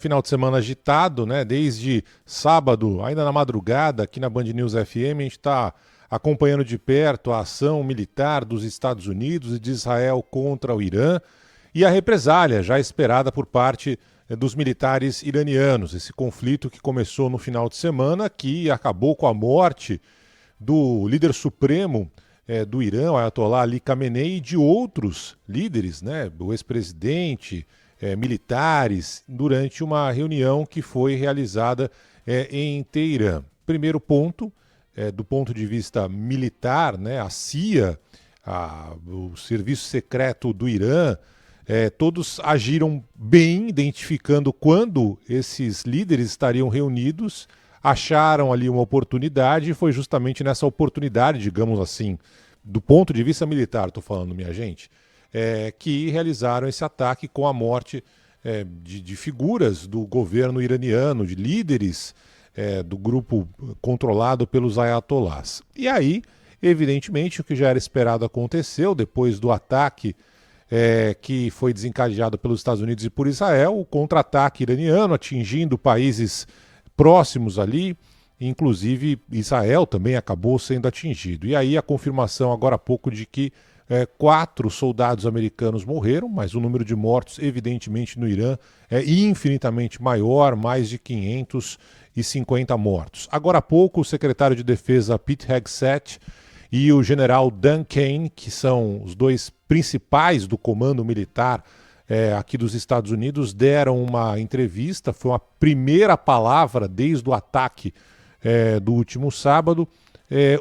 Final de semana agitado, né? Desde sábado, ainda na madrugada, aqui na Band News FM, a gente está acompanhando de perto a ação militar dos Estados Unidos e de Israel contra o Irã e a represália já esperada por parte dos militares iranianos. Esse conflito que começou no final de semana, que acabou com a morte do líder supremo do Irã, o Ayatollah Ali Khamenei, e de outros líderes, né? O ex-presidente, militares, durante uma reunião que foi realizada em Teherã. Primeiro ponto, do ponto de vista militar, né, a CIA, o Serviço Secreto do Irã, todos agiram bem, identificando quando esses líderes estariam reunidos, acharam ali uma oportunidade, e foi justamente nessa oportunidade, digamos assim, do ponto de vista militar, estou falando, minha gente, que realizaram esse ataque com a morte de figuras do governo iraniano, de líderes do grupo controlado pelos ayatollahs. E aí, evidentemente, o que já era esperado aconteceu, depois do ataque que foi desencadeado pelos Estados Unidos e por Israel, o contra-ataque iraniano atingindo países próximos ali, inclusive Israel também acabou sendo atingido. E aí a confirmação agora há pouco de que 4 soldados americanos morreram, mas o número de mortos, evidentemente, no Irã é infinitamente maior, mais de 550 mortos. Agora há pouco, o secretário de Defesa Pete Hegseth e o general Dan Kane, que são os dois principais do comando militar aqui dos Estados Unidos, deram uma entrevista, foi uma primeira palavra desde o ataque do último sábado.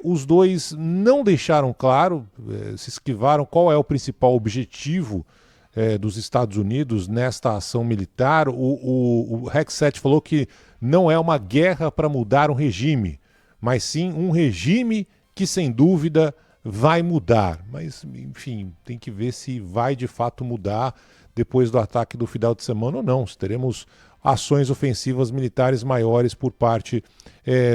Os dois não deixaram claro, se esquivaram qual é o principal objetivo dos Estados Unidos nesta ação militar. O Hegseth falou que não é uma guerra para mudar um regime, mas sim um regime que sem dúvida vai mudar. Mas, enfim, tem que ver se vai de fato mudar depois do ataque do final de semana ou não, se teremos ações ofensivas militares maiores por parte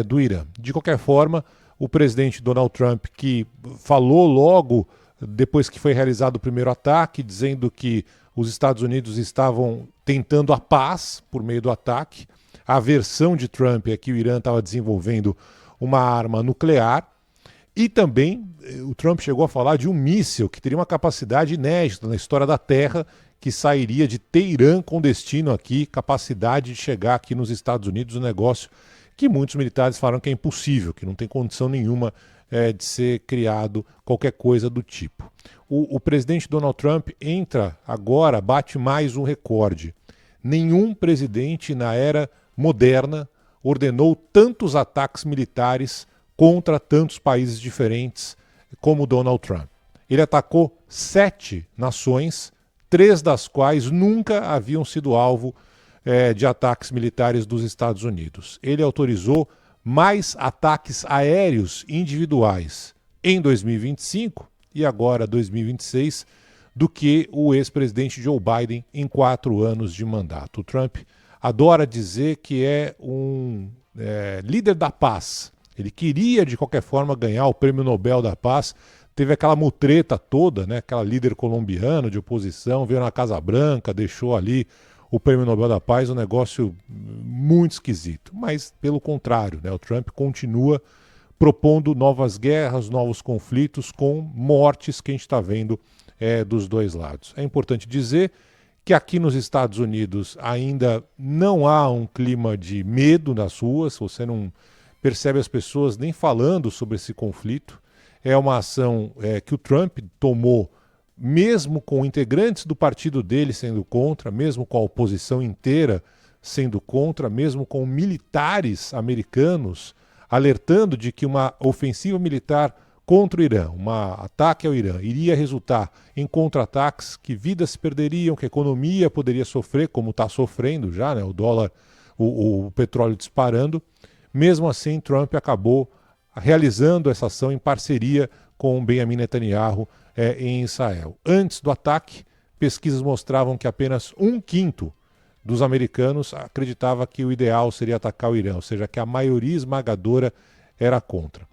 do Irã. De qualquer forma, o presidente Donald Trump, que falou logo depois que foi realizado o primeiro ataque, dizendo que os Estados Unidos estavam tentando a paz por meio do ataque. A versão de Trump é que o Irã estava desenvolvendo uma arma nuclear. E também o Trump chegou a falar de um míssil que teria uma capacidade inédita na história da Terra, que sairia de Teherã com destino aqui, capacidade de chegar aqui nos Estados Unidos, um negócio que muitos militares falaram que é impossível, que não tem condição nenhuma de ser criado qualquer coisa do tipo. O presidente Donald Trump entra agora, bate mais um recorde. Nenhum presidente na era moderna ordenou tantos ataques militares contra tantos países diferentes como Donald Trump. Ele atacou 7 nações, 3 das quais nunca haviam sido alvo de ataques militares dos Estados Unidos. Ele autorizou mais ataques aéreos individuais em 2025 e agora 2026 do que o ex-presidente Joe Biden em 4 anos de mandato. O Trump adora dizer que é um líder da paz. Ele queria, de qualquer forma, ganhar o Prêmio Nobel da Paz. Teve aquela mutreta toda, né? Aquela líder colombiana de oposição, veio na Casa Branca, deixou ali o Prêmio Nobel da Paz, um negócio muito esquisito. Mas, pelo contrário, né? O Trump continua propondo novas guerras, novos conflitos, com mortes que a gente está vendo dos dois lados. É importante dizer que aqui nos Estados Unidos ainda não há um clima de medo nas ruas, você não percebe as pessoas nem falando sobre esse conflito. É uma ação que o Trump tomou, mesmo com integrantes do partido dele sendo contra, mesmo com a oposição inteira sendo contra, mesmo com militares americanos alertando de que uma ofensiva militar contra o Irã, um ataque ao Irã, iria resultar em contra-ataques, que vidas se perderiam, que a economia poderia sofrer, como está sofrendo já, né? O dólar, o petróleo disparando. Mesmo assim, Trump acabou realizando essa ação em parceria com Benjamin Netanyahu em Israel. Antes do ataque, pesquisas mostravam que apenas 1/5 dos americanos acreditava que o ideal seria atacar o Irã, ou seja, que a maioria esmagadora era contra.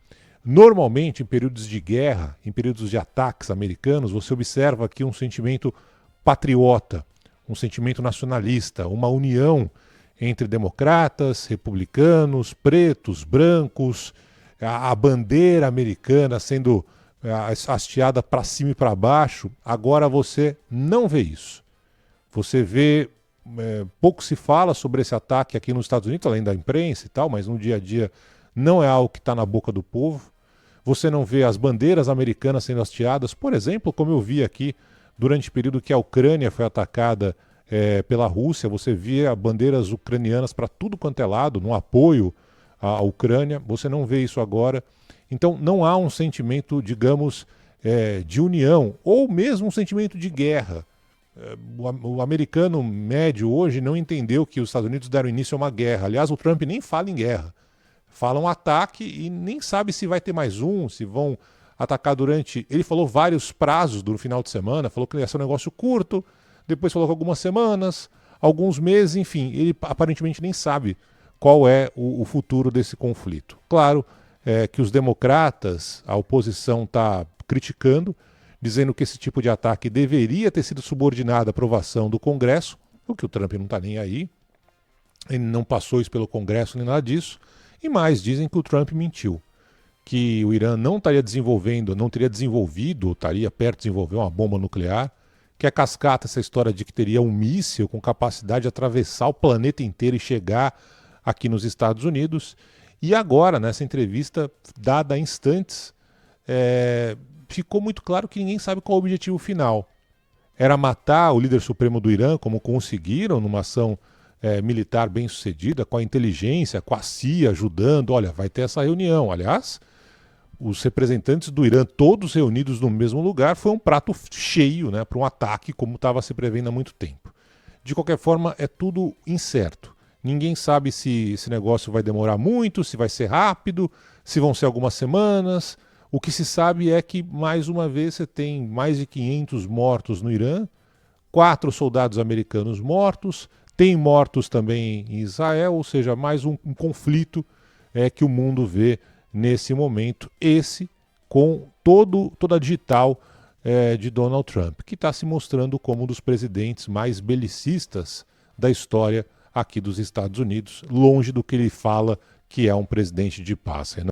Normalmente, em períodos de guerra, em períodos de ataques americanos, você observa aqui um sentimento patriota, um sentimento nacionalista, uma união entre democratas, republicanos, pretos, brancos, a bandeira americana sendo hasteada para cima e para baixo. Agora você não vê isso. Você vê, pouco se fala sobre esse ataque aqui nos Estados Unidos, além da imprensa e tal, mas no dia a dia não é algo que está na boca do povo. Você não vê as bandeiras americanas sendo hasteadas, por exemplo, como eu vi aqui durante o período que a Ucrânia foi atacada pela Rússia. Você via bandeiras ucranianas para tudo quanto é lado, no apoio à Ucrânia. Você não vê isso agora. Então não há um sentimento, digamos, de união, ou mesmo um sentimento de guerra. O americano médio hoje não entendeu que os Estados Unidos deram início a uma guerra. Aliás, o Trump nem fala em guerra. Fala um ataque e nem sabe se vai ter mais um, se vão atacar durante... Ele falou vários prazos do final de semana, falou que ia ser um negócio curto, depois falou que algumas semanas, alguns meses, enfim. Ele aparentemente nem sabe qual é o futuro desse conflito. Claro que os democratas, a oposição está criticando, dizendo que esse tipo de ataque deveria ter sido subordinado à aprovação do Congresso, o que o Trump não está nem aí. Ele não passou isso pelo Congresso nem nada disso. E mais, dizem que o Trump mentiu, que o Irã não teria desenvolvido, ou estaria perto de desenvolver uma bomba nuclear, que é cascata essa história de que teria um míssil com capacidade de atravessar o planeta inteiro e chegar aqui nos Estados Unidos. E agora, nessa entrevista dada há instantes, ficou muito claro que ninguém sabe qual é o objetivo final. Era matar o líder supremo do Irã, como conseguiram numa ação militar bem sucedida, com a inteligência, com a CIA ajudando. Olha, vai ter essa reunião. Aliás, os representantes do Irã, todos reunidos no mesmo lugar, foi um prato cheio, né, para um ataque, como estava se prevendo há muito tempo. De qualquer forma, é tudo incerto. Ninguém sabe se esse negócio vai demorar muito, se vai ser rápido, se vão ser algumas semanas. O que se sabe é que, mais uma vez, você tem mais de 500 mortos no Irã, 4 soldados americanos mortos, tem mortos também em Israel, ou seja, mais um conflito que o mundo vê nesse momento, esse com toda a digital de Donald Trump, que está se mostrando como um dos presidentes mais belicistas da história aqui dos Estados Unidos, longe do que ele fala que é um presidente de paz.